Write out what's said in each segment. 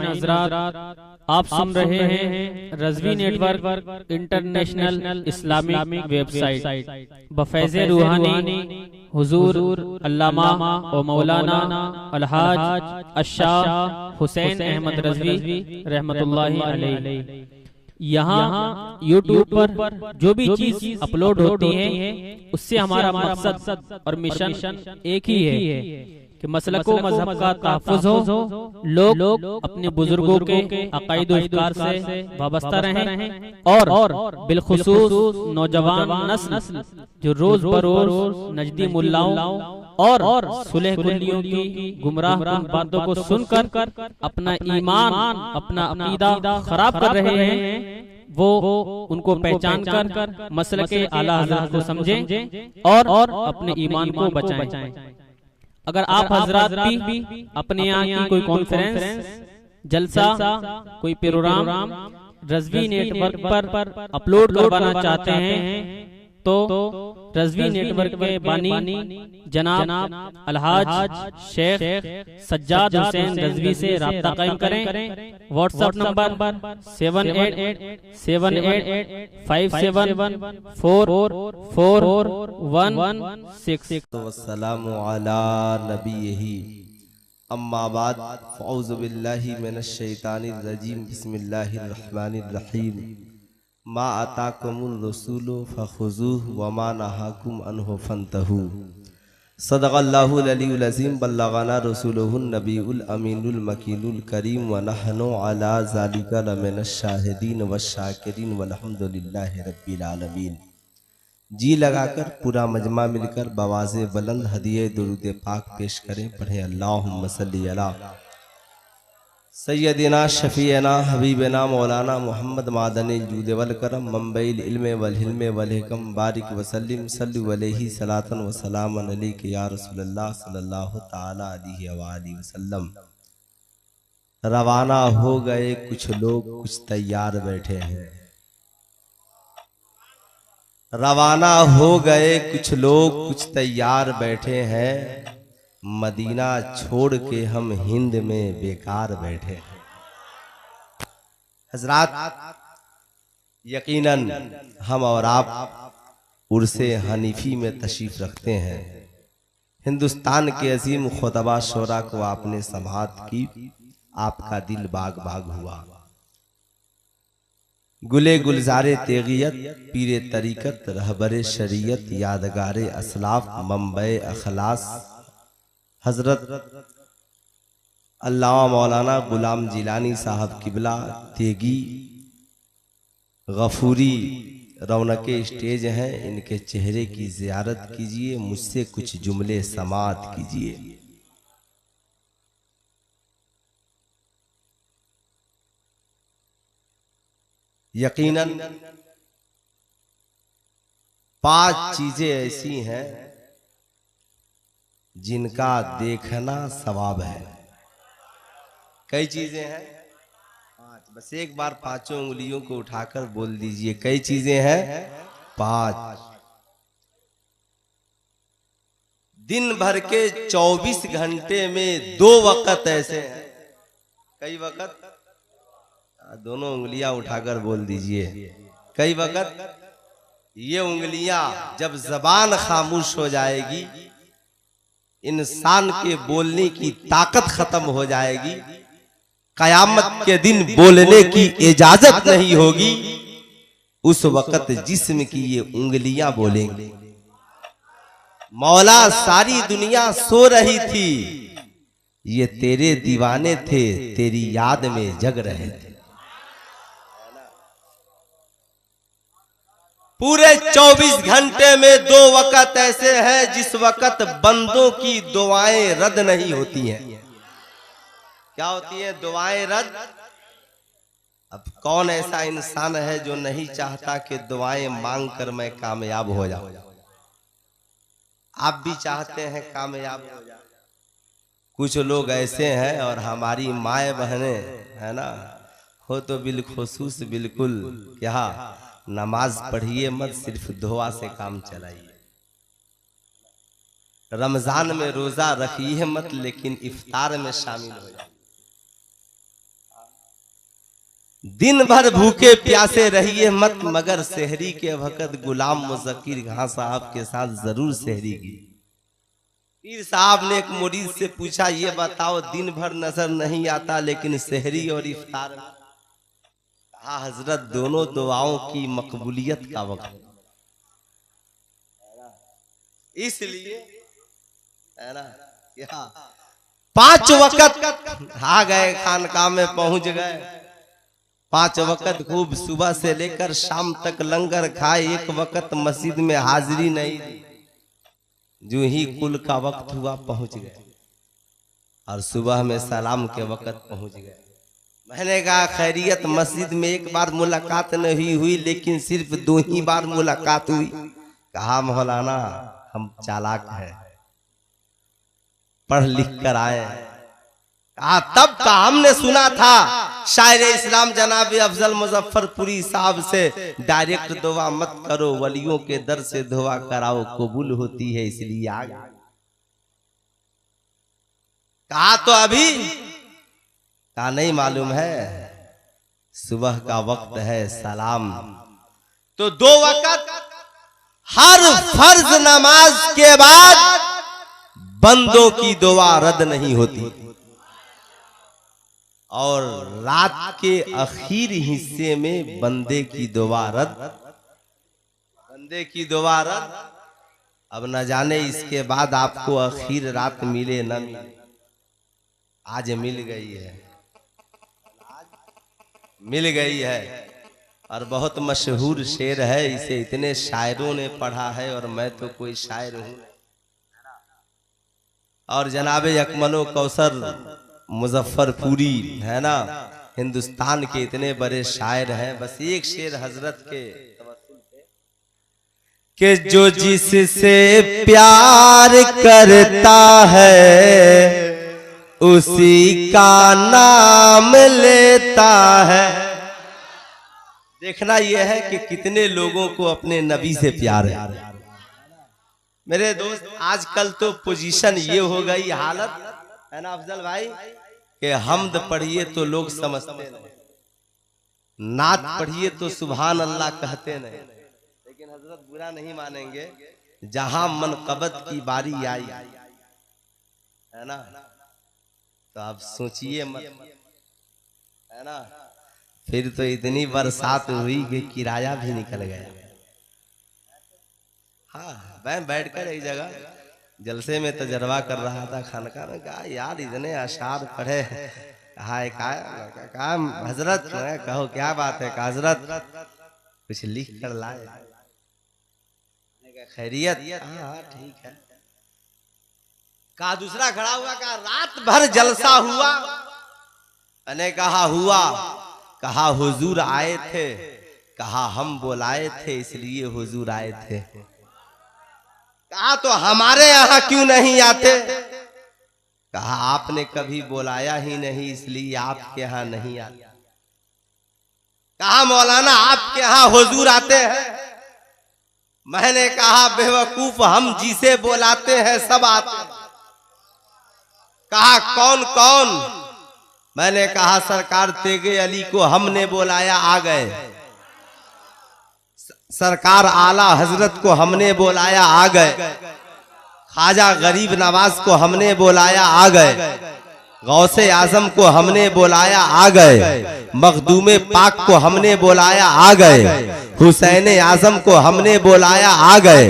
हज़रात, आप सुन रहे हैं Razvi network international Islamic website बफैज़े रूहानी हुजूर अल्लामा व मौलाना अलहाज अशाह हुसैन अहमद रज़वी रहमतुल्लाहि अलैहि। यहाँ यूट्यूब पर जो भी चीज अपलोड होती है उससे हमारा मकसद और मिशन एक ही है कि मसलको मजहब का तहफ़्फ़ुज़ हो, लोग अपने बुजुर्गों के अक़ाइद व अफ़कार से वाबस्ता रहें और बिलखुसूस नौजवान नस्ल जो रोज बरोज नजदी मुल्लाओं और सुलह कुल्लियों की गुमराह बातों को सुनकर अपना ईमान अपना अक़ीदा खराब कर रहे हैं, वो उनको पहचान कर मसले के आला हज़रत को समझें और अपने ईमान को बचाएं। अगर आप हजरात भी अपने यहाँ की कोई कॉन्फ्रेंस, जलसा, कोई प्रोग्राम रज़वी नेटवर्क पर अपलोड करवाना चाहते हैं तो रज़वी नेटवर्क के बानी जनाब अलहाज शेख सज्जाद हुसैन रज़वी से राब्ता कायम करें। WhatsApp number 7887574416। वस्सलामु अला नबिय्यिही अम्मा बाद फ़अऊज़ु बिल्लाहि मिनश शैतानिर रजीम बिस्मिल्लाहिर रहमानिर रहीम मा अताकुमुर रसूलु फ़ख़ुज़ूहु व मा नहाकुम अन्हु फ़न्तहू। सदक़ल्लाहुल अलीयुल अज़ीम बल्लग़ना रसूलुहुन नबीउल अमीनुल मकीनुल करीम व नहनु अला ज़ालिका लमिनश शाहिदीन वश्शाकिरीन वल्हम्दुलिल्लाहि रब्बिल आलमीन। जी लगाकर पूरा मजमा मिलकर बवाज़े बुलंद हदिये दुरूद पाक पेश करें। पढ़ें अल्लाहुम्मा सल्ली अला सय्यदिना शफ़ीना हबीबना मौलाना मोहम्मद मादनी जूद वल करम मंबईल इल्म वल हिल्म वल हिकम बारिक वसल्लिम सल्लु अलैहि सलातन व सलामन अलैका या रसूलल्लाह सल्लल्लाहु ताला अलैहि व आलिहि वसल्लम। रवाना हो गए कुछ लोग कुछ तैयार बैठे हैं। रवाना हो गए कुछ लोग कुछ तैयार बैठे हैं। मदीना छोड़ के हम हिंद में बेकार बैठे हैं। हजरात, यकीनन हम और आप उर्से हनीफी में तशरीफ रखते हैं। हिंदुस्तान के अजीम खुतबा शोरा को आपने समाअत की, आपका दिल बाग बाग हुआ। गुले गुलजारे तेगियत पीरे तरीकत रहबरे शरीयत यादगारे असलाफ मंबे अखलास हजरत अल्लामा मौलाना गुलाम जिलानी साहब किबला तेगी गफूरी रौनके स्टेज हैं। इनके चेहरे की ज़ियारत कीजिए, मुझसे कुछ जुमले समाअत कीजिए। यकीनन 5 चीजें ऐसी हैं जिनका देखना सवाब है। कई चीजें हैं? 5। बस एक बार 5 उंगलियों को उठाकर बोल दीजिए, कई चीजें हैं? 5। दिन भर के 24 घंटे में 2 वक़्त ऐसे हैं। कई वक़्त? दोनों उंगलियां उठाकर बोल दीजिए, कई वक़्त? ये उंगलियां जब जबान खामोश हो जाएगी, इंसान के बोलने की ताकत खत्म हो जाएगी, कयामत के दिन बोलने की इजाजत नहीं होगी, उस वक्त जिस्म की ये उंगलियां बोलेंगी। मौला सारी दुनिया सो रही थी, ये तेरे दीवाने थे, तेरी याद में जग रहे थे। पूरे 24 घंटे में 2 वक़्त ऐसे हैं जिस वक़्त बंदों की दुआएं रद्द नहीं होती हैं। क्या होती हैं? दुआएं रद्द। अब कौन ऐसा इंसान है जो नहीं चाहता कि दुआएं मांग कर मैं कामयाब हो जाऊं? आप भी चाहते हैं कामयाब हो जाए। कुछ लोग ऐसे हैं, और हमारी माए बहनें है ना, हो तो बिलखुसूस बिल्कुल क्या नमाज पढ़िए मत, सिर्फ दुआ से काम चलाइए। रमजान में रोजा रखिए मत, लेकिन इफ्तार में शामिल हो जाइए। दिन भर भूखे प्यासे रहिए मत, मगर शहरी के वक्त गुलाम मुज़क्किर खां साहब के साथ जरूर शहरी की। पीर साहब ने एक मुरीद से पूछा, ये बताओ दिन भर नजर नहीं आता लेकिन शहरी और इफ्तार में? कहा हजरत दोनों दुआओं की मकबूलियत का वक्त, इसलिए है ना क्या 5 वक्त आ गए, खानकाह में पहुंच गए। 5 वक्त खूब सुबह से लेकर शाम तक लंगर खाए, एक वक्त मस्जिद में हाजिरी नहीं दी। जो ही कुल का वक्त हुआ पहुंच गए और सुबह में सलाम के वक्त पहुंच गए। मैंने कहा खैरियत, मस्जिद में एक बार मुलाकात नहीं हुई लेकिन सिर्फ 2 ही बार मुलाकात हुई। कहा मौलाना हम चालाक हैं, पढ़ लिख कर आए। कहा तब का हमने सुना था शायर इस्लाम जनाब अफजल मुजफ्फरपुरी साहब से, डायरेक्ट दुआ मत करो, वलियों के दर से दुआ कराओ, कबूल होती है इसलिए आ गए। कहा तो अभी? कहा नहीं मालूम है, सुबह का वक्त है सलाम। तो 2 वक्त हर फर्ज नमाज के बाद बंदों की दुआ रद्द नहीं होती, और रात के आखिर हिस्से में बंदे की दुआ रद्द, बंदे की दुआ रद्द। अब न जाने इसके बाद आपको आखिर रात मिले न मिले, आज मिल गई है, मिल गई है। और बहुत मशहूर शेर है, इसे इतने शायरों ने पढ़ा है और मैं तो कोई शायर हूं। और जनाबे अकमलो कौसर मुजफ्फरपुरी है ना, हिंदुस्तान के इतने बड़े शायर हैं। बस एक शेर हजरत के कि जो जिससे प्यार करता है उसी का नाम लेता है। देखना यह है कि कितने लोगों को अपने नबी से प्यार है। मेरे दोस्त आजकल तो पोजीशन ये हो गई, हालत है ना अफजल भाई, कि हमद पढ़िए तो लोग समझते नहीं, नात पढ़िए तो सुभान अल्लाह कहते नहीं। लेकिन हजरत बुरा नहीं मानेंगे, जहां मनकबत की बारी आई है ना, तो आप सोचिए मत, है ना, फिर तो इतनी बरसात हुई कि किराया भी निकल गया। हाँ मैं बैठकर एक जगह जलसे में तजर्बा कर रहा था खानका में, कहा यार इतने अशार पढ़े, कहा हजरत कहो क्या बात है, कहा हजरत कुछ लिख कर लाए। खैरियत? हाँ ठीक है। कहा दूसरा खड़ा हुआ, कहा रात भर जलसा हुआ। मैंने कहा हुआ। कहा हुजूर आए थे। कहा हम बुलाए थे इसलिए हुजूर आए थे। कहा तो हमारे यहाँ क्यों नहीं आते? कहा आपने कभी बुलाया ही नहीं इसलिए आपके यहाँ नहीं आते। कहा मौलाना आपके यहाँ हुजूर आते हैं। मैंने कहा बेवकूफ, हम जिसे बुलाते हैं सब आते हैं। कहा कौन कौन? मैंने कहा सरकार तेगे अली को हमने बुलाया आ गए, सरकार आला हजरत को हमने बुलाया आ गए, ख्वाजा गरीब नवाज को हमने बुलाया आ गए, गौसे आजम को हमने बुलाया आ गए, मखदूमे पाक को हमने बुलाया आ गए, हुसैन आजम को हमने बुलाया आ गए,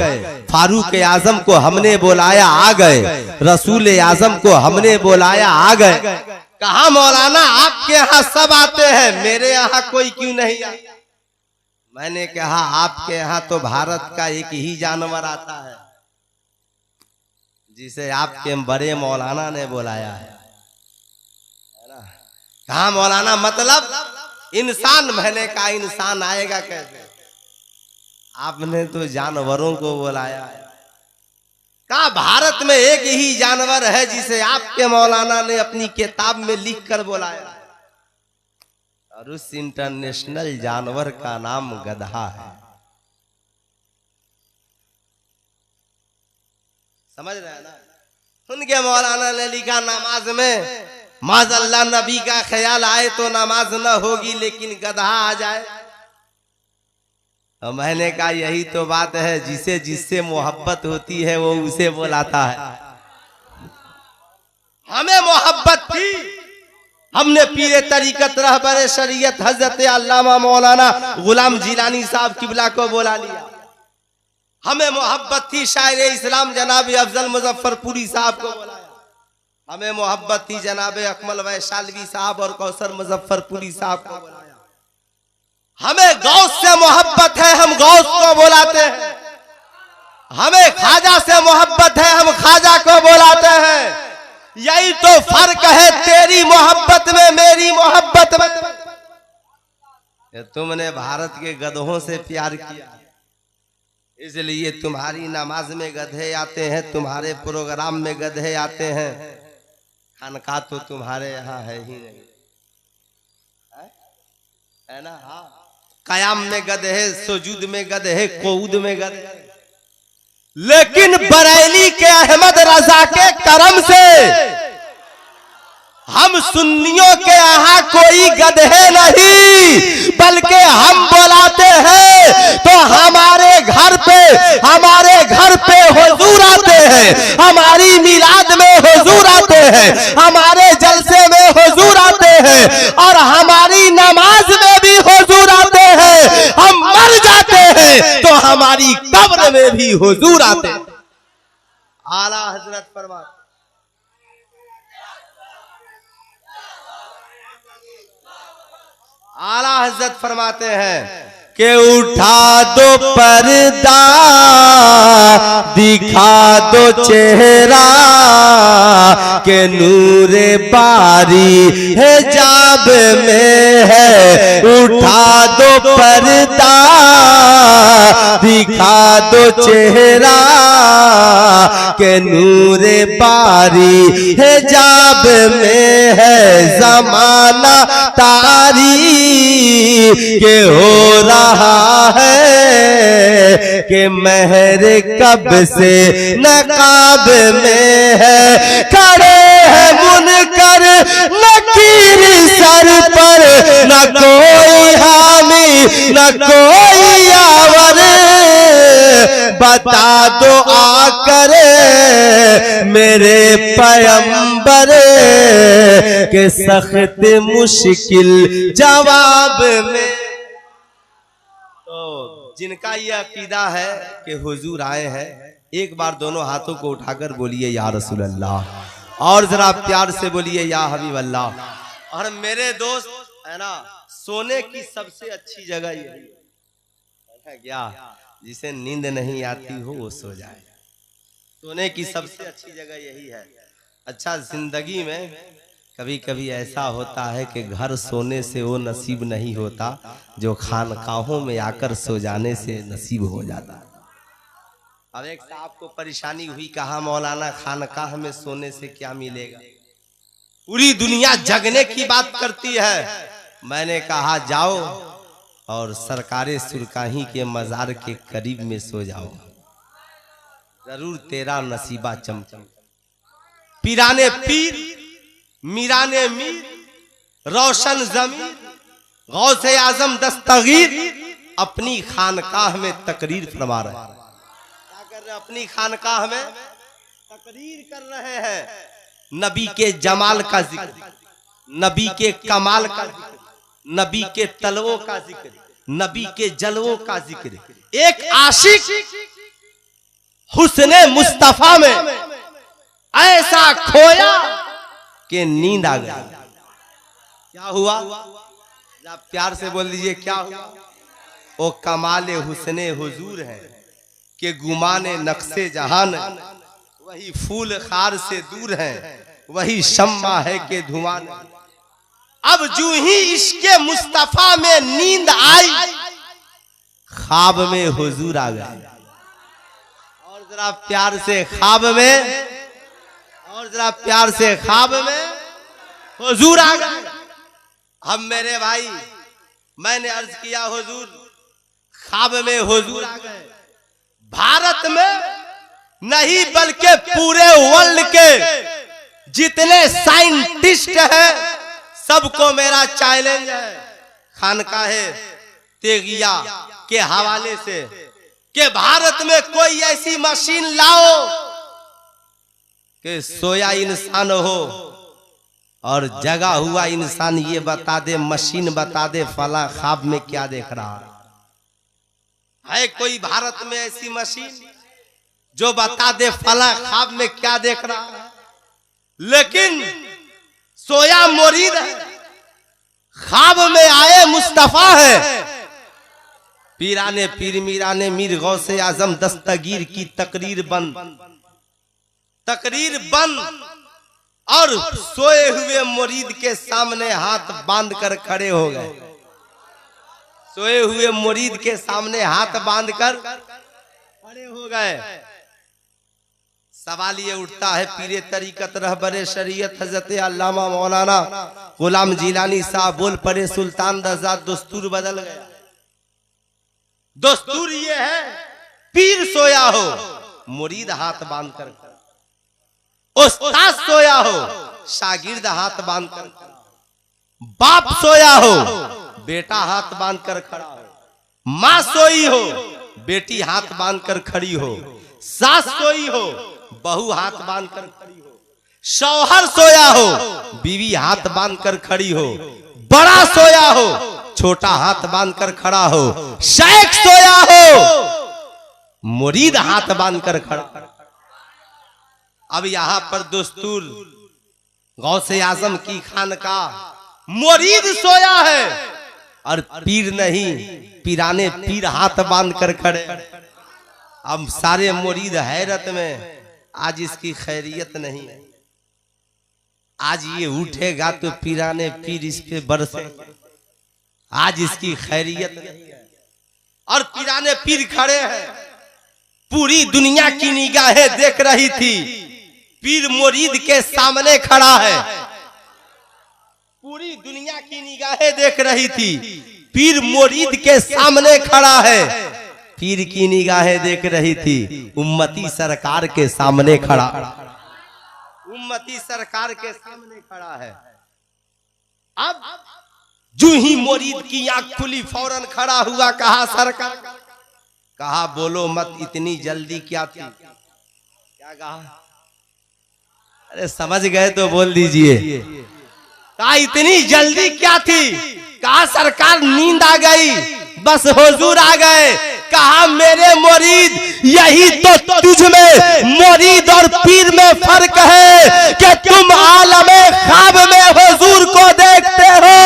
फारूक आजम को हमने बुलाया आ गए, रसूल आजम को हमने बुलाया आ गए। कहा मौलाना आपके यहाँ सब आते हैं, मेरे यहाँ कोई क्यों नहीं आता? मैंने कहा आपके यहाँ तो भारत का एक ही जानवर आता है जिसे आपके बड़े मौलाना ने बुलाया है ना। कहा मौलाना मतलब इंसान? मैंने कहा इंसान आएगा कैसे, आपने तो जानवरों को बुलाया है। कहा भारत में एक ही जानवर है जिसे आपके मौलाना ने अपनी किताब में लिख कर बुलाया, और उस इंटरनेशनल जानवर का नाम गधा है। समझ रहे हैं ना? उनके मौलाना ने लिखा नमाज में माज़अल्लाह नबी का ख्याल आए तो नमाज न होगी, लेकिन गधा आ जाए। और मैंने कहा यही तो बात है, जिसे जिससे मोहब्बत होती है वो उसे बुलाता है। हमें मोहब्बत थी, हमने पीरे तरीकत रहबर शरीयत हजरत अल्लामा मौलाना गुलाम जिलानी साहब किबला को बुला लिया। हमें मोहब्बत थी शायर इस्लाम जनाब अफजल मुजफ्फरपुरी साहब को बुलाया। हमें मोहब्बत थी जनाब अकमल वैशालवी साहब और कौसर मुजफ्फरपुरी साहब को बुलाया। हमें गौस से मोहब्बत है, हम गौस को बुलाते हैं। हमें खाजा से मोहब्बत है, हम खाजा को बुलाते हैं। यही तो फर्क है तेरी मोहब्बत में मेरी मोहब्बत में। तुमने भारत के गधों से प्यार किया, इसलिए तुम्हारी नमाज में गधे आते हैं, तुम्हारे प्रोग्राम में गधे आते हैं। खानका तो तुम्हारे यहाँ है ही नहीं, है ना? हाँ, कयाम में गधे, सुजूद में गधे, कऊद में गधे। लेकिन बरेली के अहमद रजा के करम से हम सुन्नियों के यहाँ कोई गधे नहीं, बल्कि हम बुलाते हैं तो हमारे घर पे हुजूर आते हैं, हमारी मिलाद में हुजूर आते हैं, हमारे जलसे में हुजूर आते हैं, और हमारी नमाज में भी हुजूर आते हैं। हम मर जाते हैं तो हमारी कब्र में भी हुजूर आते हैं। आला हजरत फरमाते, आला हजरत फरमाते हैं कि उठा दो पर्दा, दिखा दो चेहरा, के नूरे बारी है जाब में है। उठा दो पर्दा, दिखा दो चेहरा, के नूरे बारी है जाब में है। जमाना तारी के हो रहा है, कि महर कब से नकाब में है। खड़े हैं मुनकर नकीर सर पर, न कोई हामी न कोई यावर। बता दो आकर मेरे पैगंबर, के सख्त मुश्किल जवाब में। तो जिनका ये अकीदा है कि हुजूर आए हैं, एक बार दोनों हाथों को उठाकर बोलिए या रसूल अल्लाह, और जरा प्यार से बोलिए या हबीब अल्लाह। और मेरे दोस्त है ना, सोने की सबसे अच्छी जगह यही है क्या? जिसे नींद नहीं आती हो वो सो जाए। सोने की सबसे अच्छी जगह यही है। अच्छा, जिंदगी में कभी कभी ऐसा होता है कि घर सोने से वो नसीब नहीं होता जो खानकाहों में आकर सो जाने से नसीब हो जाता। अब एक साहब को परेशानी हुई, कहा मौलाना खानकाह में सोने से क्या मिलेगा, पूरी दुनिया जगने की बात करती है। मैंने कहा जाओ और सरकारे सुरकाही के मजार के करीब में सो जाओ, जरूर तेरा नसीबा चमचम। पीराने पीर, मीराने मीर, रोशन जमीर, गौसे आजम दस्तगीर अपनी खानकाह में तकरीर फरमा रहे हैं। क्या कर रहे हैं? अपनी खानकाह में तकरीर कर रहे हैं। नबी के जमाल का जिक्र, नबी के कमाल का जिक्र, नबी के तलवों का जिक्र, नबी के जलवों का जिक्र। एक आशिक हुस्ने मुस्तफा में ऐसा खोया कि नींद आ गई। क्या हुआ? आप प्यार से बोल दीजिए क्या हुआ? वो कमाले हुस्ने हुजूर है कि गुमाने नक्शे जहान, वही फूल खार से दूर है, वही शम्मा है कि धुआं। अब जू ही इसके मुस्तफा में नींद आई, ख्वाब में हुजूर आ गए। और जरा प्यार से ख्वाब में, और जरा प्यार से ख्वाब में हुजूर आ गए। अब मेरे भाई, मैंने अर्ज किया हुजूर ख्वाब में हुजूर आ गए। भारत में नहीं बल्कि पूरे वर्ल्ड के जितने साइंटिस्ट हैं सबको मेरा चैलेंज है खानकाहे तेगिया के हवाले से कि भारत में कोई ऐसी मशीन लाओ कि सोया इंसान हो और जगा हुआ इंसान ये बता दे, मशीन बता दे फला ख्वाब में क्या देख रहा है। कोई भारत में ऐसी मशीन जो बता दे फला ख्वाब में क्या देख रहा है? लेकिन सोया मुरीद है, ख्वाब में आए मुस्तफा है। पीराने पीर मीराने मीर गौसे आजम दस्तगीर की तकरीर बंद और सोए हुए मुरीद के सामने हाथ बांध कर खड़े हो गए। सोए हुए मुरीद के सामने हाथ बांध कर खड़े हो गए। सवाल ये उठता है, पीरे तरीकत रहबरे शरीयत हजरत अल्लामा मौलाना गुलाम जिलानी साहब बोल पड़े, सुल्तान दरजाद दस्तूर बदल गया। दस्तूर ये है पीर सोया हो मुरीद हाथ बांध कर, उस्ताद सोया हो शागिर्द हाथ बांध कर, बाप सोया हो बेटा हाथ बांध कर खड़ा हो, माँ सोई हो बेटी हाथ बांध कर खड़ी हो, सास सोई हो बहू हाथ बांध कर खड़ी हो, शौहर सोया हो बीवी हाथ बांध कर खड़ी हो, बड़ा सोया हो छोटा हाथ बांध कर खड़ा हो, शेख सोया हो मुरीद हाथ बांध कर खड़ा। अब यहां पर दस्तूर गौसे आजम की खानकाह मुरीद सोया है और पीर नहीं, पीराने पीर हाथ बांध कर खड़े। अब सारे मुरीद हैरत में, आज इसकी खैरियत नहीं है। आज ये उठेगा तो पीराने पीर इस पे बरसे, आज इसकी खैरियत नहीं है। और पीराने पीर खड़े हैं, पूरी दुनिया की निगाहें देख रही थी, पीर मुरीद के सामने खड़ा है। पूरी दुनिया की निगाहें देख रही थी, पीर मुरीद के सामने खड़ा है। पीर की निगाहें देख रही थी, उम्मती सरकार के सामने खड़ा, उम्मती सरकार के सामने खड़ा है। अब जो ही मुरीद की आंख खुली फौरन खड़ा हुआ, कहा सरकार, कहा बोलो मत, इतनी जल्दी क्या थी? क्या कहा? अरे समझ गए तो बोल दीजिए। कहा इतनी जल्दी क्या थी? कहा सरकार नींद आ गई, बस हुजूर आ गए। कहा मेरे मुरीद, यही तो तुझ में मुरीद और पीर में फर्क है कि तुम आलमे ख्वाब में हुजूर को देखते हो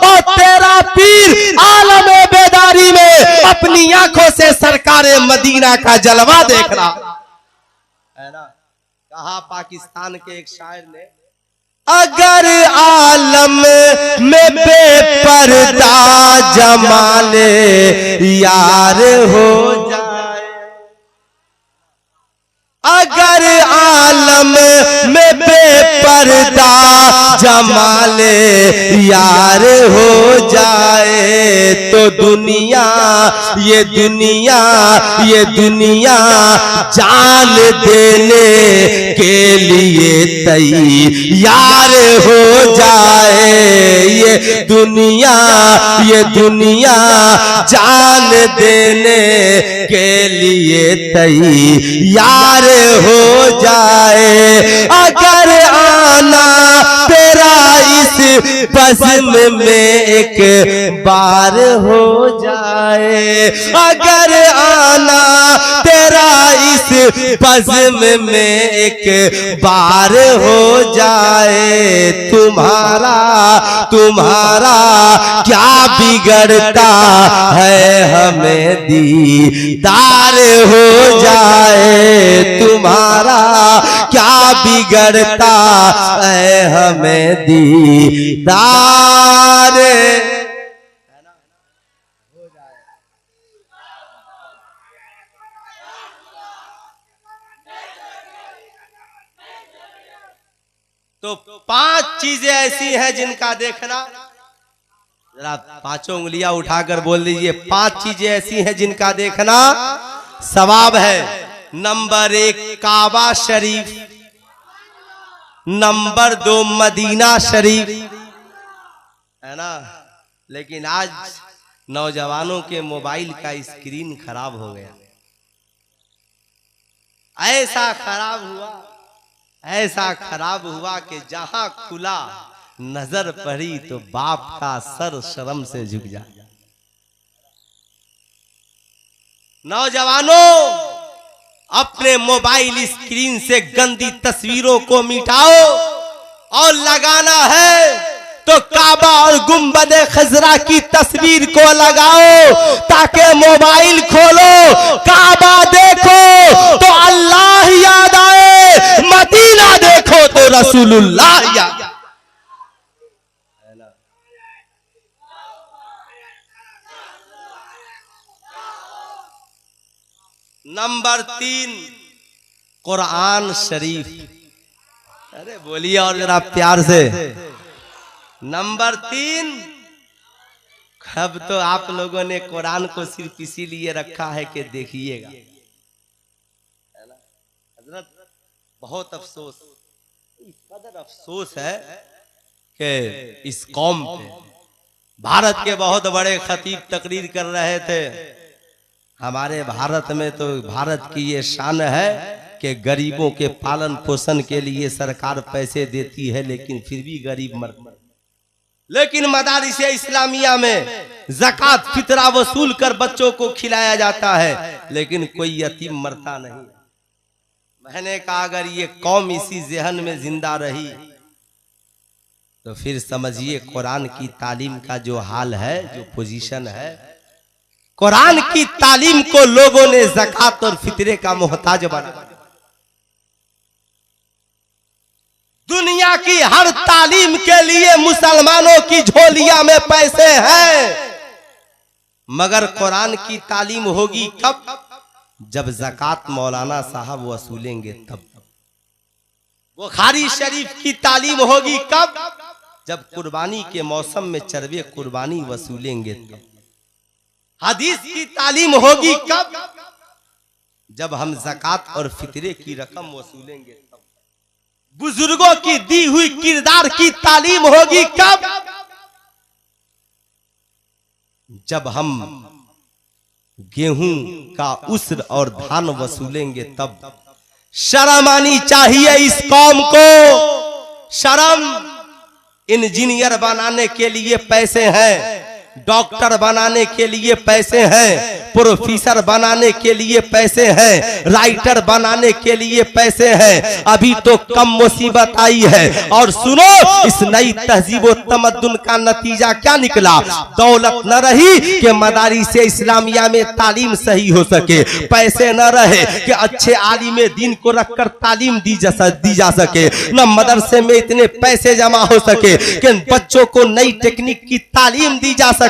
और तेरा पीर आलमे बेदारी में अपनी आंखों से सरकारे मदीना का जलवा देख रहा है ना। कहा पाकिस्तान के एक शायर ने, अगर आलम में बेपर्दा जमाले यार हो जाए, अगर आलम में बेपर्दा जमाले यार हो जाए तो दुनिया ये दुनिया जान देने के लिए तैयार हो जाए। ये दुनिया जान देने के लिए तैयार हो जाए। अगर आना तेरा इस बज़्म में एक बार हो जाए, अगर आना तेरा इस बज़्म में एक बार हो जाए, तुम्हारा क्या बिगड़ता है, हमें दीदार हो जाए। तुम्हारा क्या बिगड़ता है, हमें दीदार तो 5 चीजें ऐसी हैं जिनका देखना, जरा 5 उंगलियां उठाकर बोल दीजिए, 5 चीजें ऐसी हैं जिनका देखना सवाब है। नंबर 1 काबा शरीफ, नंबर 2 मदीना शरीफ, है ना। लेकिन आज नौजवानों के मोबाइल का स्क्रीन खराब हो गया, ऐसा खराब हुआ कि जहां खुला नजर पड़ी तो बाप का सर शर्म से झुक जाए। नौजवानों, अपने मोबाइल स्क्रीन से गंदी तस्वीरों को मिटाओ और लगाना है तो काबा और गुंबदे खजरा की तस्वीर को लगाओ, ताकि मोबाइल खोलो, काबा देखो तो अल्लाह याद आए, मदीना देखो तो रसूलुल्लाह याद आए। नंबर 3 कुरान शरीफ। अरे बोलिए और जरा प्यार से। नंबर 3, अब तो आप लोगों ने कुरान को सिर्फ इसीलिए रखा है कि देखिएगा, है ना हजरत। बहुत अफसोस, इस कदर अफसोस है कि इस कौम पे भारत के बहुत बड़े खतीब तकरीर कर रहे थे। हमारे भारत में तो भारत की ये शान है कि गरीबों के पालन पोषण के लिए सरकार पैसे देती है, लेकिन फिर भी गरीब मरते। लेकिन मदारिस इस्लामिया में ज़कात फितरा वसूल कर बच्चों को खिलाया जाता है, लेकिन कोई यतीम मरता नहीं। मैंने कहा अगर ये कौम इसी ज़हन में जिंदा रही तो फिर समझिए कुरान की तालीम का जो हाल है, जो पोजीशन है, कुरान की तालीम को लोगों ने ज़कात और फितरे का मोहताज बना। दुनिया की हर तालीम के लिए मुसलमानों की झोलिया में पैसे हैं, मगर कुरान की तालीम होगी कब? जब ज़कात मौलाना साहब वसूलेंगे तब। बुखारी शरीफ की तालीम होगी कब? जब कुर्बानी के मौसम में चरवे कुर्बानी वसूलेंगे तब। हदीस की तालीम होगी कब? जब हम ज़कात और फितरे की रकम वसूलेंगे तब। बुजुर्गों की दी हुई किरदार की तालीम होगी कब? जब हम गेहूं का उस्र और धान वसूलेंगे तब। शर्म आनी चाहिए इस कौम को, शर्म। इंजीनियर बनाने के लिए पैसे हैं, डॉक्टर बनाने के लिए पैसे हैं, प्रोफेसर बनाने के लिए पैसे हैं, राइटर बनाने के लिए पैसे हैं। अभी तो कम मुसीबत आई है। और सुनो, इस नई तहजीब व तमद्दुन का नतीजा क्या निकला? दौलत न रही कि मदारिस इस्लामिया में तालीम सही हो सके, पैसे न रहे कि अच्छे आलिम दीन को रखकर तालीम दी जा सके, न मदरसे में इतने पैसे जमा हो सके कि बच्चों को नई टेक्निक की तालीम दी जा सके।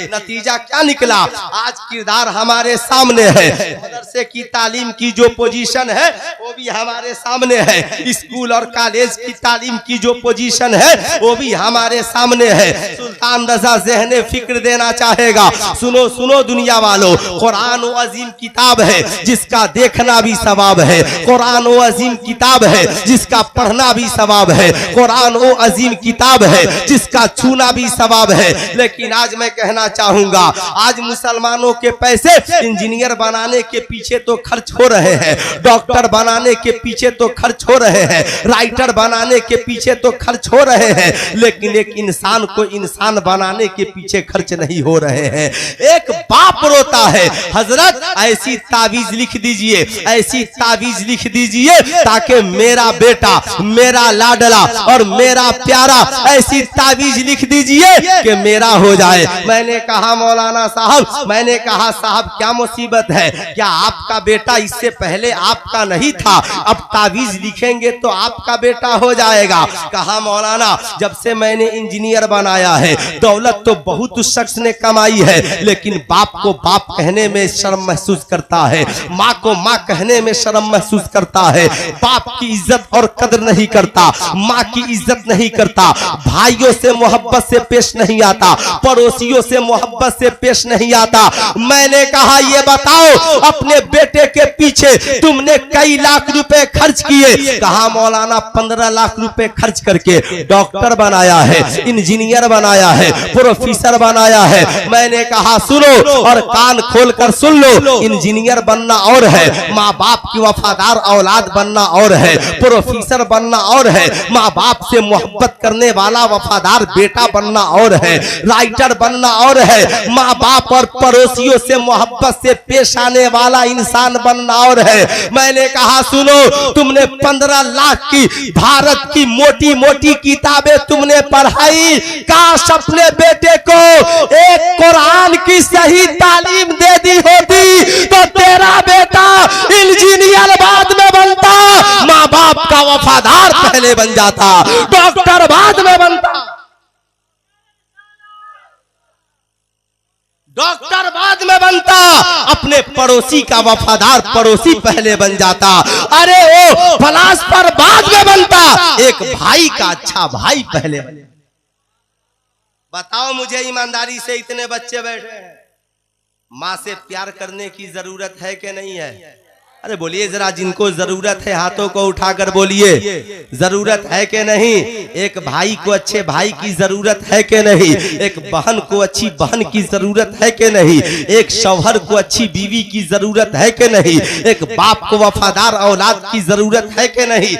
नतीजा क्या निकला? आज किरदार हमारे सामने है। मदरसे की तालीम की जो पोजीशन है वो भी हमारे सामने है। स्कूल और कॉलेज की तालीम की जो पोजीशन है वो भी हमारे सामने है। सुल्तान रजा ज़हने फिक्र देना चाहेगा। सुनो सुनो दुनिया वालों, कुरान वो अजीम किताब है जिसका देखना भी सवाब है। कुरान वो अजीम किताब है जिसका पढ़ना भी सवाब है। कुरान वो अजीम किताब है जिसका छूना भी सवाब है। लेकिन आज मैं कहना चाहूंगा, आज मुसलमानों के पैसे इंजीनियर बनाने के पीछे तो खर्च हो रहे हैं, डॉक्टर बनाने के पीछे तो खर्च हो रहे हैं, राइटर बनाने के पीछे तो खर्च हो रहे हैं, लेकिन एक इंसान को इंसान बनाने के पीछे खर्च नहीं हो रहे हैं। एक बाप रोता है, हजरत ऐसी तावीज लिख दीजिए, ऐसी तावीज लिख दीजिए ताकि मेरा बेटा, मेरा लाडला और मेरा प्यारा, ऐसी तावीज लिख दीजिए कि मेरा हो जाए। मैंने कहा मौलाना साहब, मैंने कहा साहब क्या मुसीबत है? क्या आपका बेटा इससे पहले आपका नहीं था? अब तावीज लिखेंगे तो आपका बेटा हो जाएगा। कहा मौलाना जब से मैंने इंजीनियर बनाया है, दौलत तो बहुत उस शख्स ने कमाई है, लेकिन बाप को बाप कहने में शर्म महसूस करता है, माँ को माँ कहने में शर्म महसूस करता है, बाप की इज्जत और कदर नहीं करता, माँ की इज्जत नहीं करता, भाइयों से मोहब्बत से पेश नहीं आता, पड़ोसी पड़ोसियों से मोहब्बत से पेश नहीं आता। मैंने कहा ये बताओ अपने बेटे के पीछे तुमने कई लाख रुपए खर्च किए। कहा मौलाना 15 लाख रुपए खर्च करके डॉक्टर बनाया है, इंजीनियर बनाया है, प्रोफेसर बनाया है। मैंने कहा सुनो और कान खोलकर सुन लो, इंजीनियर बनना और है, माँ बाप की वफादार औलाद बनना और है, प्रोफेसर बनना और है, माँ बाप से मोहब्बत करने वाला वफादार बेटा बनना और है, राइटर बनना और है, माँ बाप और पड़ोसियों से मोहब्बत से पेश आने वाला इंसान बनना और है। मैंने कहा सुनो, तुमने 15 लाख की भारत की मोटी मोटी किताबें तुमने पढ़ाई, काश अपने बेटे को एक कुरान की सही तालीम दे दी होती तो तेरा बेटा इंजीनियर बाद में बनता, माँ बाप का वफादार पहले बन जाता, डॉक्टर बाद में बनता, डॉक्टर बाद में बनता, अपने पड़ोसी का वफादार पड़ोसी पहले बन जाता, अरे वो फलास्फर बाद में बनता, एक भाई का अच्छा भाई पहले बन। बताओ मुझे ईमानदारी से, इतने बच्चे बैठे हैं, माँ से प्यार करने की जरूरत है कि नहीं है? अरे बोलिए जरा, जिनको जरूरत है हाथों को उठाकर बोलिए, जरूरत है कि नहीं? एक भाई को अच्छे भाई की जरूरत है कि नहीं? एक बहन को अच्छी बहन की जरूरत है कि नहीं? एक शौहर को अच्छी बीवी की जरूरत है कि नहीं? एक बाप को वफादार औलाद की जरूरत है कि नहीं?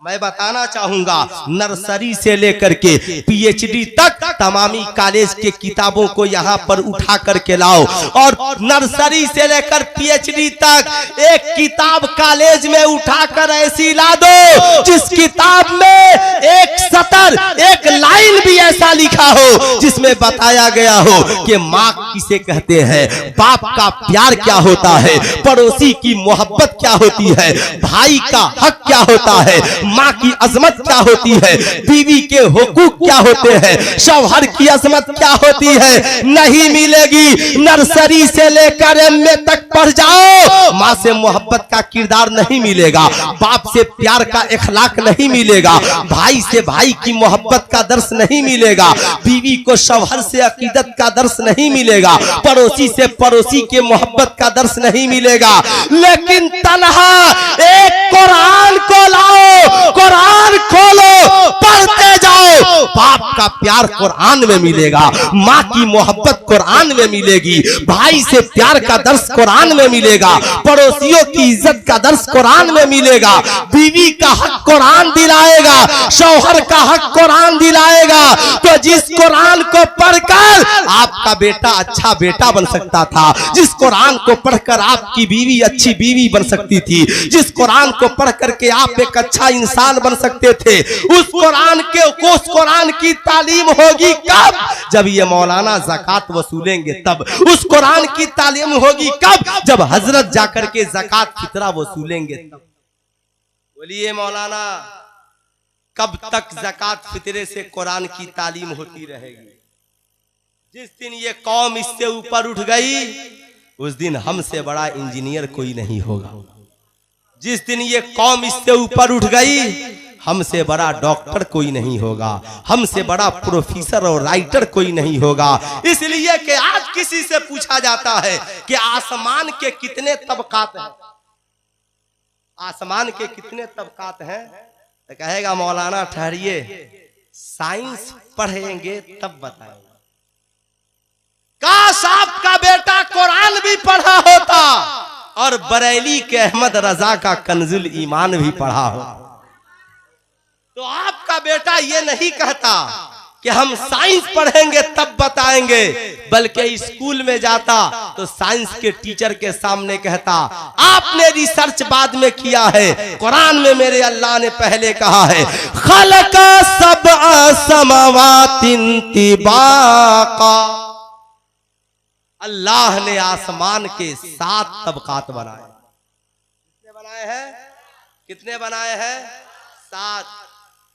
मैं बताना चाहूंगा, नर्सरी से लेकर के पीएचडी तक तमामी कॉलेज के किताबों को यहाँ पर उठा करके लाओ, और नर्सरी से लेकर पीएचडी तक एक किताब कॉलेज में उठाकर ऐसी ला दो जिस किताब में एक सतर एक लाइन भी ऐसा लिखा हो जिसमें बताया गया हो कि माँ किसे कहते हैं, बाप का प्यार क्या होता है, पड़ोसी की मोहब्बत क्या होती है, भाई का हक क्या होता है, माँ की अजमत क्या होती है, बीवी के हुकूक क्या होते हैं, शौहर की अजमत क्या होती है। नहीं मिलेगी। नर्सरी से लेकर एमए तक पढ़ जाओ, माँ से मोहब्बत का किरदार नहीं मिलेगा, बाप से प्यार का इखलाक नहीं मिलेगा, भाई से भाई की मोहब्बत का दर्स नहीं मिलेगा, बीवी को शौहर से अकीदत का दर्स नहीं मिलेगा, पड़ोसी से पड़ोसी के मोहब्बत का दर्स नहीं मिलेगा। लेकिन तन्हा एक कुरान को लाओ, कुरान खोलो, पढ़ते जाओ, बाप का प्यार कुरान में मिलेगा, माँ की मोहब्बत कुरान में मिलेगी, भाई से प्यार का दर्स कुरान में मिलेगा, पड़ोसियों की इज्जत का दर्स कुरान में मिलेगा, बीवी का हक कुरान दिलाएगा, शौहर का हक कुरान दिलाएगा। तो जिस कुरान को पढ़कर आपका बेटा अच्छा बेटा बन सकता था, जिस कुरान को पढ़कर आपकी बीवी अच्छी बीवी बन सकती थी, जिस कुरान को पढ़ करके आप एक अच्छा इंसान बन सकते थे, उस कुरान की तालीम होगी कब? जब ये मौलाना ज़कात वसूलेंगे तब। उस कुरान की तालीम होगी कब? जब हजरत जाकर के ज़कात फितरा वसूलेंगे तब। बोलिए मौलाना, कब तक ज़कात फितरे से कुरान की तालीम होती रहेगी? जिस दिन ये कौम इससे ऊपर उठ गई, उस दिन हमसे बड़ा इंजीनियर कोई नहीं होगा। जिस दिन ये कौम इससे ऊपर उठ गई, हमसे बड़ा डॉक्टर कोई नहीं होगा, हमसे बड़ा प्रोफेसर और राइटर कोई नहीं होगा। इसलिए कि आज किसी से पूछा जाता है कि आसमान के कितने तबकात हैं, आसमान के कितने तबकात हैं, तो कहेगा मौलाना ठहरिए, साइंस पढ़ेंगे तब बताएंगे। काश आपका बेटा कुरान भी पढ़ा होता और बरेली के अहमद रजा का कंजुल ईमान भी पढ़ा हो, तो आपका बेटा ये नहीं कहता कि हम साइंस पढ़ेंगे तब बताएंगे, बल्कि स्कूल में जाता तो साइंस के टीचर के सामने कहता, आपने रिसर्च बाद में किया है, कुरान में मेरे अल्लाह ने पहले कहा है, खलका सबअ समावातिन तिबाका, अल्लाह ने आसमान के 7 तबकात बनाए। कितने बनाए हैं? कितने बनाए हैं? 7।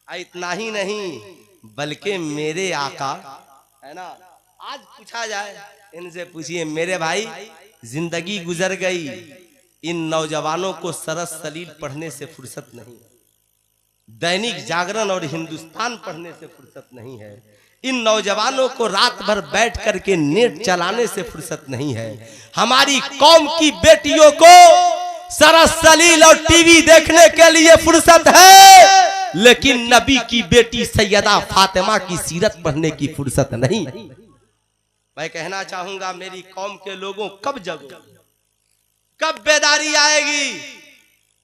इतना ही नहीं, बल्कि मेरे आका है ना, आज पूछा जाए इनसे, पूछिए मेरे भाई, जिंदगी गुजर गई, इन नौजवानों को सरस सलील पढ़ने से फुर्सत नहीं, दैनिक जागरण और हिंदुस्तान पढ़ने से फुर्सत नहीं है। इन नौजवानों को रात भर बैठ करके नेट चलाने से फुर्सत नहीं है। हमारी कौम की बेटियों को सरस सलील और टीवी देखने के लिए फुर्सत है, लेकिन नबी की बेटी सैयदा फातिमा की सीरत पढ़ने की फुर्सत नहीं। मैं कहना चाहूंगा मेरी कौम के लोगों, कब जगो, कब बेदारी आएगी।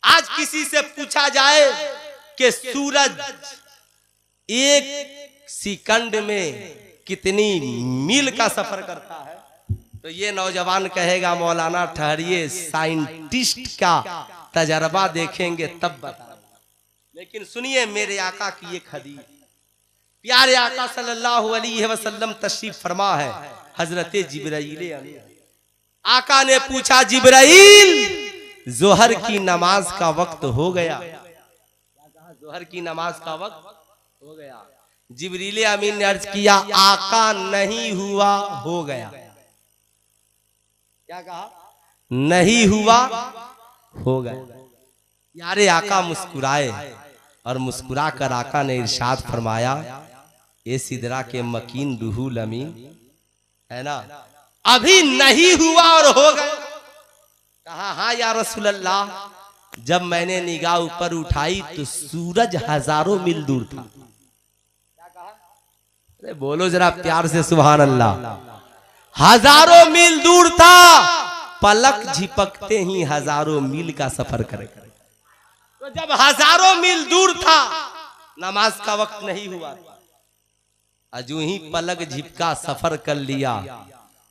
आज किसी से पूछा जाए कि सूरज एक सेकंड में कितनी मील का सफर करता है, तो ये नौजवान कहेगा मौलाना ठहरिए, साइंटिस्ट का तजर्बा देखेंगे तब बता। लेकिन सुनिए मेरे आका की एक हदीस, प्यारे आका सल्लल्लाहु अलैहि वसल्लम तशरीफ फरमा है। हजरत जिब्राइल अमीन, आका ने पूछा, जिब्राइल जोहर की नमाज का वक्त हो गया। जोहर की नमाज का वक्त हो गया। जिब्रील अमीन ने अर्ज किया, आका नहीं हुआ, हो गया। क्या कहा? नहीं हुआ, हो गया। यारे आका मुस्कुराए और मुस्कुरा कर आका ने इरशाद फरमाया, ए सिदरा के मकीन रूहुल अमीन, है ना, अभी नहीं हुआ और हो गया। कहा, हाँ या रसूल अल्लाह, जब मैंने निगाह ऊपर उठाई तो सूरज हजारों मील दूर था। अरे बोलो जरा प्यार से सुभान अल्लाह। हजारों मील दूर था, पलक झिपकते ही हजारों मील का सफर करे। तो जब हजारों मील दूर था, नमाज का वक्त नहीं हुआ, अजू ही पलक झिपका सफर कर लिया,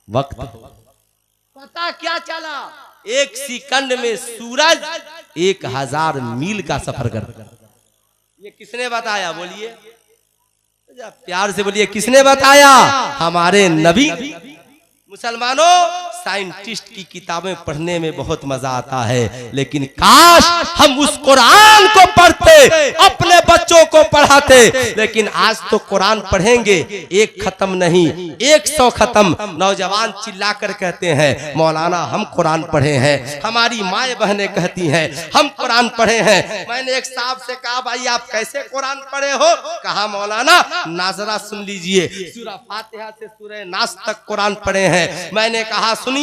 वक्त पता क्या चला, एक सेकंड में सूरज 1000 मील का सफर करता। ये किसने बताया? बोलिए प्यार से बोलिए, किसने बताया? हमारे नबी। मुसलमानों, साइंटिस्ट की किताबें पढ़ने में बहुत मजा आता है, लेकिन काश हम उस कुरान को पढ़ते, अपने बच्चों को पढ़ाते। लेकिन आज तो कुरान पढ़ेंगे, एक खत्म नहीं 100 खत्म। नौजवान चिल्ला कर कहते हैं, मौलाना हम कुरान पढ़े हैं। हमारी माए बहनें कहती हैं, हम कुरान पढ़े हैं। मैंने एक साहब से कहा, भाई आप कैसे कुरान पढ़े हो? कहा, मौलाना नाजरा सुन लीजिए, सूरह फातिहा से सूरह नास तक कुरान पढ़े हैं। मैंने कहा, सुनिए,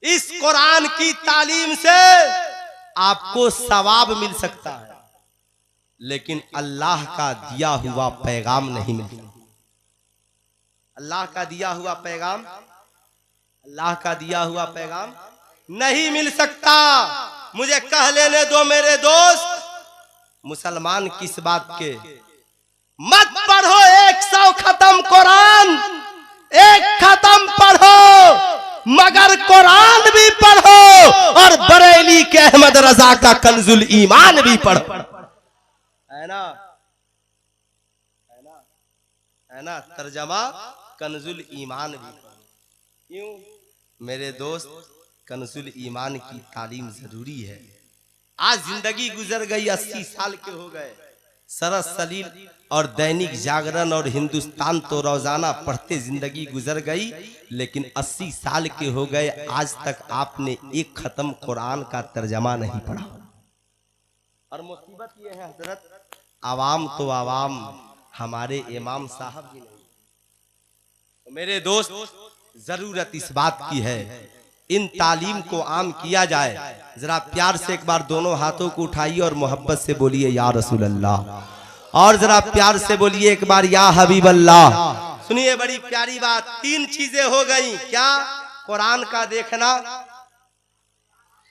इस कुरान की तालीम से आपको सवाब मिल सकता है, लेकिन अल्लाह का दिया हुआ पैगाम नहीं मिलता। अल्लाह का दिया हुआ पैगाम, अल्लाह का दिया हुआ पैगाम नहीं मिल सकता। मुझे कह लेने दो मेरे दोस्त, मुसलमान किस बात के, मत पढ़ो 100 खत्म कुरान, एक खत्म पढ़ो, मगर कुरान भी पढ़ो और बरेली के अहमद रजा का कंजुल ईमान भी पढ़ो। है ना, है ना, है ना, तर्जमा कंजुल ईमान भी पढ़ो। क्यों मेरे दोस्त? कंजुल ईमान की तालीम जरूरी है। आज जिंदगी गुजर गई, 80 साल के हो गए। सरस सलील और दैनिक जागरण और हिंदुस्तान तो रोजाना पढ़ते जिंदगी गुजर गई, लेकिन 80 साल के हो गए, आज तक आपने एक खत्म कुरान का तर्जमा नहीं पढ़ा। और मुसीबत ये है हजरत, आवाम तो आवाम, हमारे इमाम साहब भी नहीं। तो मेरे दोस्त, जरूरत इस बात की है, इन तालीम को आम किया जाए। जरा प्यार से एक बार दोनों हाथों को उठाइए और मोहब्बत से बोलिए, या रसूल अल्लाह। और जरा प्यार से बोलिए एक बार, या हबीब अल्लाह। सुनिए बड़ी प्यारी बात, 3 चीजें हो गई। क्या? कुरान का देखना,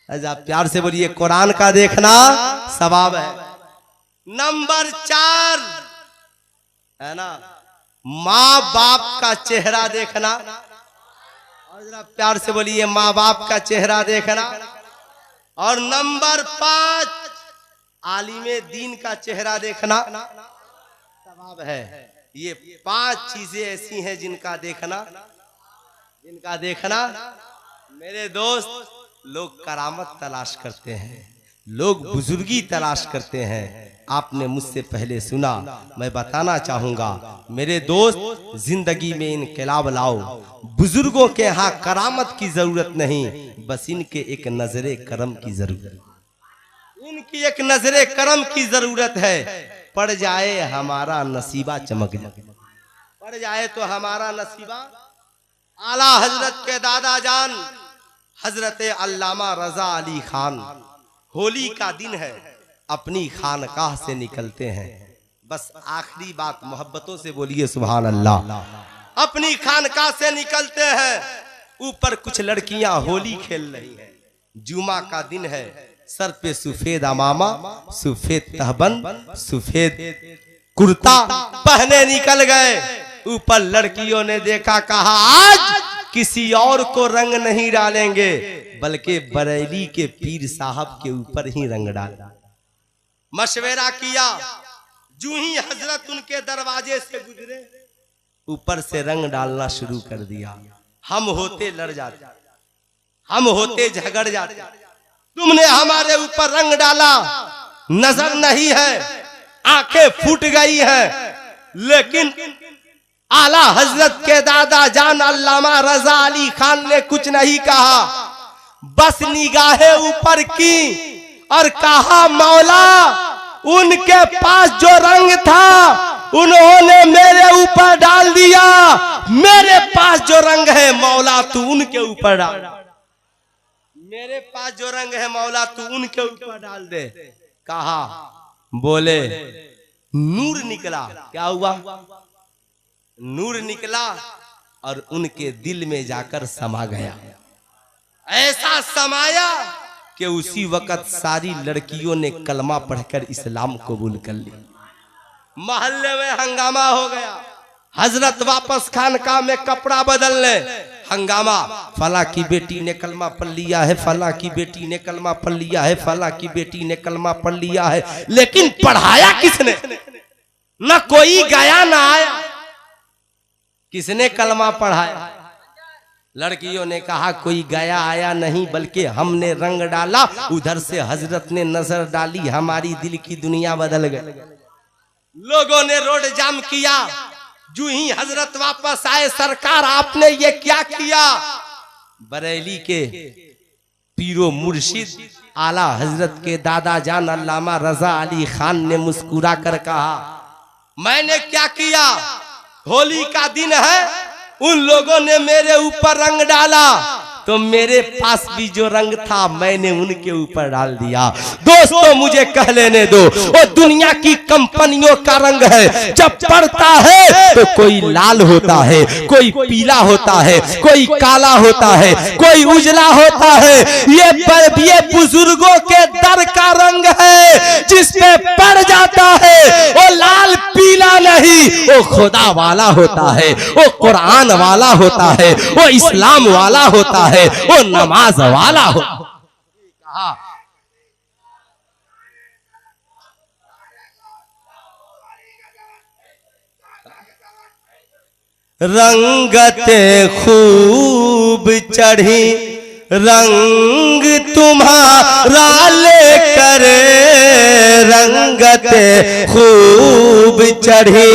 प्यार से बोलिए, कुरान का देखना सवाब है। नंबर 4 है ना, माँ बाप का चेहरा देखना। और जरा प्यार से बोलिए, माँ बाप का चेहरा देखना। और नंबर 5 आलिमे दीन का चेहरा देखना सवाब है। ये 5 चीजें ऐसी हैं जिनका देखना मेरे दोस्त, लोग करामत तलाश करते हैं, लोग बुजुर्गी तलाश करते हैं। आपने मुझसे पहले सुना, मैं बताना चाहूंगा मेरे दोस्त, जिंदगी में इनकलाब लाओ। बुजुर्गों के यहाँ करामत की जरूरत नहीं, बस इनके एक नजरे करम की जरूरत, इनकी एक नजरे करम की जरूरत है। पड़ जाए हमारा नसीबा चमक जाए, पड़ जाए तो हमारा नसीबा। आला हजरत के दादा जान हजरत अल्लामा रजा अली खान, होली का दिन है, अपनी खानकाह से निकलते हैं। बस आखिरी बात मोहब्बतों से बोलिए सुभान अल्लाह। अपनी खानकाह से निकलते हैं, ऊपर कुछ लड़कियां होली खेल रही हैं। जुमा का दिन है, सर पे सफेद अमामा, सफेद तहबंद, सफेद कुर्ता पहने निकल गए। ऊपर लड़कियों ने देखा, कहा आज किसी और को रंग नहीं डालेंगे बल्कि बरेली के पीर साहब के ऊपर ही रंग डाला। मशवरा किया, जूं ही हजरत उनके दरवाजे से गुजरे ऊपर से रंग डालना शुरू कर दिया। हम होते लड़ जाते, हम होते झगड़ जाते, तुमने हमारे ऊपर रंग डाला, नजर नहीं है, आंखें फूट गई हैं, लेकिन आला हजरत के दादा जान अल्लामा रजा अली खान ने कुछ नहीं कहा, बस निगाहें ऊपर की और कहा मौला उनके पास जो रंग था उन्होंने मेरे ऊपर डाल दिया, मेरे पास जो रंग है मौला तू उनके ऊपर डाल, मेरे पास जो रंग है मौला तू उनके ऊपर डाल दे। कहा, बोले नूर निकला। क्या हुआ? नूर निकला और उनके दिल में जाकर समा गया। ऐसा समाया कि उसी वक्त सारी लड़कियों ने कलमा पढ़कर इस्लाम कबूल कर लिया। मोहल्ले में हंगामा हो गया। हजरत वापस खानकाह में कपड़ा बदलने, हंगामा, फला की बेटी ने कलमा पढ़ लिया है, फला की बेटी ने कलमा पढ़ लिया है, फला की बेटी ने कलमा पढ़ लिया है। लेकिन पढ़ाया किसने? न कोई गया न आया। किसने कलमा पढ़ाया? लड़कियों ने कहा कोई गया आया नहीं, बल्कि हमने रंग डाला, उधर से हजरत ने नजर डाली, हमारी दिल की दुनिया बदल गई। लोगों ने रोड जाम किया। जो ही हजरत वापस आए, सरकार आपने ये क्या किया? बरेली के पीरो मुर्शिद आला हजरत के दादा जान अल्लामा रजा अली खान ने मुस्कुरा कर कहा, मैंने क्या किया? होली का दिन है, उन लोगों ने मेरे ऊपर रंग डाला, तो मेरे पास भी जो रंग था मैंने उनके ऊपर डाल दिया। दोस्तों मुझे कह लेने दो, वो दुनिया की कंपनियों का रंग है। जब पड़ता है तो कोई लाल होता है, कोई पीला होता है, कोई काला होता है, कोई उजला होता है। ये बुजुर्गों के दर का रंग है, जिसपे पड़ जाता है वो लाल पीला नहीं, वो खुदा वाला होता है, वो कुरान वाला होता है, वो इस्लाम वाला होता है, वो नमाज वाला हो। रंगते खूब चढ़ी रंग तुम्हारा लेकर, रंगते खूब चढ़ी,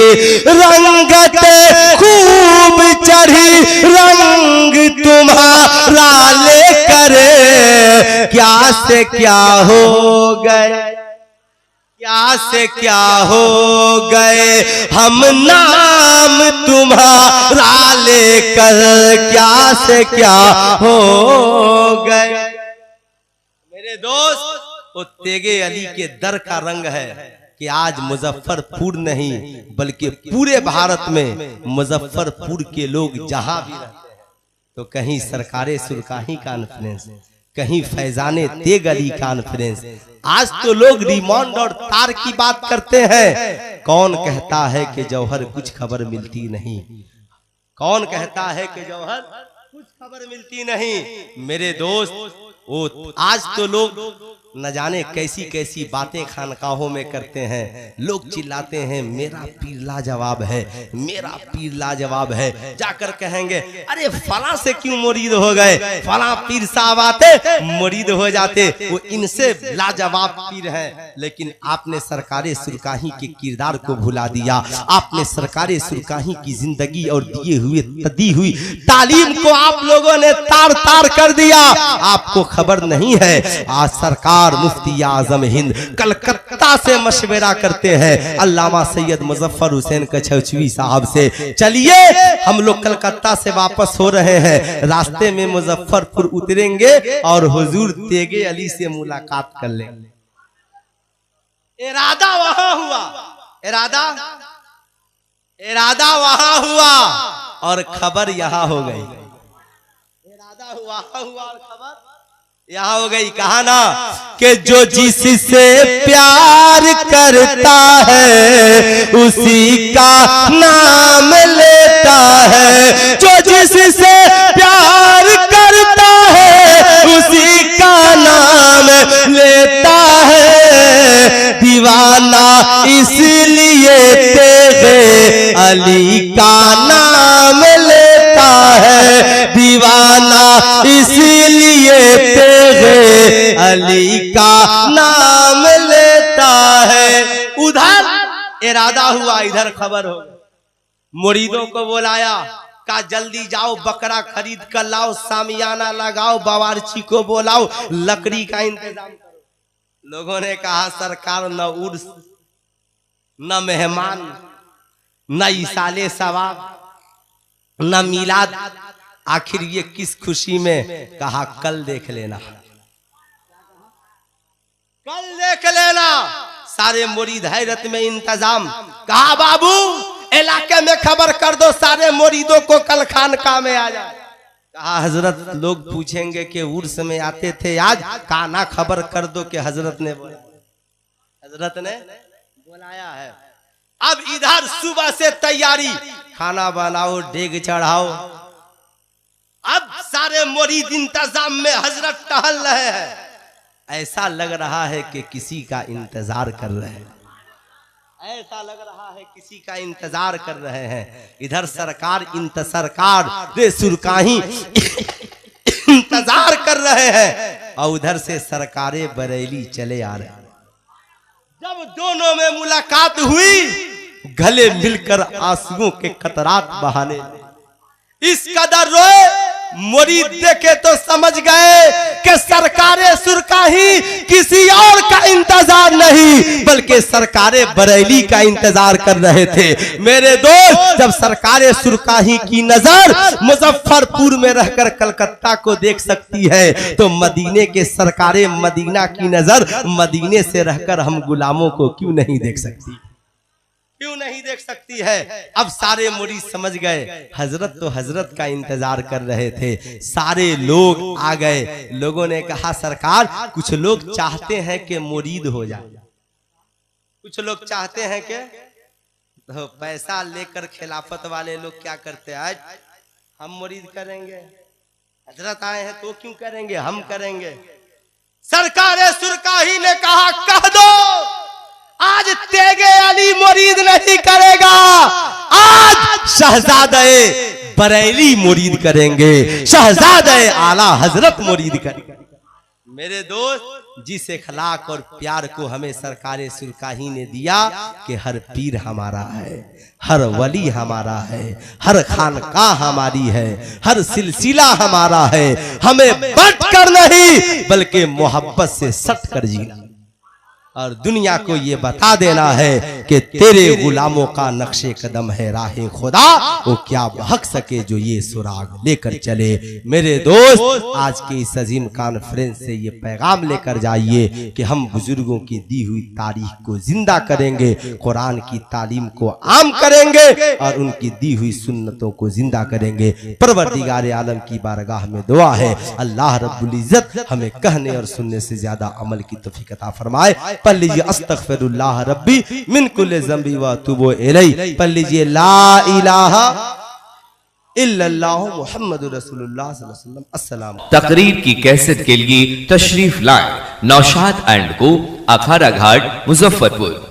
रंगते खूब चढ़ी रंग तुम्हारा लेकर, क्या से क्या हो गए, क्या से क्या हो गए हम नाम तुम्हारा लेकर, क्या से क्या हो गए। मेरे दोस्त, वो तेगे अली के दर का रंग है कि आज मुजफ्फरपुर नहीं बल्कि पूरे भारत में मुजफ्फरपुर के लोग जहां भी रहते हैं तो कहीं सरकारे सुरकाही कॉन्फ्रेंस, कहीं फैजाने तेग अली कॉन्फ्रेंस। आज तो लोग रिमांड और तार की बात करते हैं। कौन कहता है कि जौहर कुछ खबर मिलती नहीं? कौन कहता है कि जौहर कुछ खबर मिलती नहीं? मेरे दोस्त, वो आज तो लोग न जाने कैसी कैसी बातें खानकाहों में करते हैं। लोग चिल्लाते हैं मेरा पीर लाजवाब है, मेरा पीर लाजवाब है। जाकर कहेंगे अरे फला से क्यों मुरीद हो गए, फला पीर साहब आते मुरीद हो जाते, वो इनसे लाजवाब पीर है। लेकिन आपने सरकारे सुरकाही के किरदार को भुला दिया। आपने सरकारे सुरकाही की जिंदगी और दी हुई तालीम को आप लोगों ने तार तार कर दिया। आपको खबर नहीं है आज सरकार सरकार मुफ्ती आजम हिंद कलकत्ता से मशवरा करते हैं अल्लामा सैयद मुजफ्फर हुसैन कछौचवी साहब से, चलिए हम लोग कलकत्ता से वापस हो रहे हैं, रास्ते में मुजफ्फरपुर उतरेंगे और हुजूर तेगे अली से मुलाकात कर लेंगे। इरादा वहां हुआ, इरादा वहां हुआ और खबर यहां हो गई। इरादा वहां हुआ और खबर यहां हो गई। कहा ना कि जो जिससे प्यार करता है उसी का नाम लेता है, जो जिससे प्यार करता है उसी का नाम लेता है। दीवाना इसलिए तेरे अली का नाम लेता है, दीवाना इसलिए तेरे अली का नाम लेता है। उधर इरादा हुआ, इधर खबर हो, मुरीदों को बुलाया, कहा जल्दी जाओ बकरा खरीद कर लाओ, सामियाना लगाओ, बावर्ची को बुलाओ, लकड़ी का इंतजाम करो। लोगों ने कहा सरकार न उर्स न मेहमान न इसाले सवाब न मिलाद, आखिर ये किस खुशी में? कहा कल देख लेना, कल देख लेना। सारे मुरीद हैरत में इंतजाम। कहा बाबू इलाके में खबर कर दो सारे मुरीदों को कल खानकाह में आ जाए। कहा हजरत लोग पूछेंगे कि उर्स में आते थे आज, कहा ना खबर कर दो कि हजरत ने बुलाया है। अब इधर सुबह से तैयारी, खाना बनाओ, डेग चढ़ाओ। अब सारे मुरीद इंतजाम में, हजरत टहल रहे हैं, ऐसा लग रहा है कि किसी का इंतजार कर रहे हैं, ऐसा लग रहा है किसी का इंतजार कर रहे हैं। इधर सरकार रे सुरकाही इंतजार कर रहे हैं और उधर से सरकारे बरेली चले आ रहे हैं। जब दोनों में मुलाकात हुई, गले मिलकर आंसुओं के कतरात बहाने, इस कदर रोए मुरीद देखे तो समझ गए कि सरकारे सुरकाही किसी और का इंतजार नहीं बल्कि सरकारे बरेली का इंतजार कर रहे थे। मेरे दोस्त, जब सरकारे सुरकाही की नजर मुजफ्फरपुर में रहकर कलकत्ता को देख सकती है तो मदीने के सरकारे मदीना की नजर मदीने से रहकर हम गुलामों को क्यों नहीं देख सकती, क्यों नहीं देख सकती है। अब सारे मुरीद समझ गए, हजरत तो हजरत का इंतजार कर रहे थे। सारे लोग आ गए। लोगों ने कहा सरकार कुछ लोग चाहते हैं कि मुरीद हो जाए, कुछ लोग चाहते हैं कि तो पैसा लेकर खिलाफत वाले लोग क्या करते हैं, आज हम मुरीद करेंगे, हजरत आए हैं तो क्यों करेंगे, हम करेंगे। सरकार सुरकाही ने कहा कह दो आज तेगे अली मुरीद नहीं करेगा, आज शहजादे बरेली मुरीद करेंगे, शहजादे आला हजरत मुरीद करेंगे। मेरे दोस्त, जिस इखलाक और प्यार को हमें सरकारे सुरकाही ने दिया कि हर पीर हमारा है, हर वली हमारा है, हर खानकाह हमारी है, हर सिलसिला हमारा है, हमें बट कर नहीं बल्कि मोहब्बत से सट कर जीना और दुनिया को ये बता देना है कि तेरे गुलामों का नक्शे कदम है राहे खुदा, वो क्या बहक सके जो ये सुराग लेकर चले। मेरे दोस्त, आज के इस अजीम कॉन्फ्रेंस से ये पैगाम लेकर जाइए कि हम बुजुर्गों की दी हुई तारीख को जिंदा करेंगे, कुरान की तालीम को आम करेंगे और उनकी दी हुई सुन्नतों को जिंदा करेंगे। परवरदिगार आलम की बारगाह में दुआ है अल्लाह रब्बुल इज्जत हमें कहने और सुनने से ज्यादा अमल की तौफीक अता फरमाए। पढ़ लीजिए अस्तगफिरुल्लाह रब्बी मिन कुल्लि ज़ंबी व अतूबु इलैहि। पढ़ लीजिए ला इलाहा इल्लल्लाह मुहम्मदुर रसूलुल्लाह सल्लल्लाहु अलैहि वसल्लम। अस्सलाम। तकरीर की कैसेट के लिए तशरीफ लाए नौशाद एंड को, अखाड़ा घाट, मुजफ्फरपुर।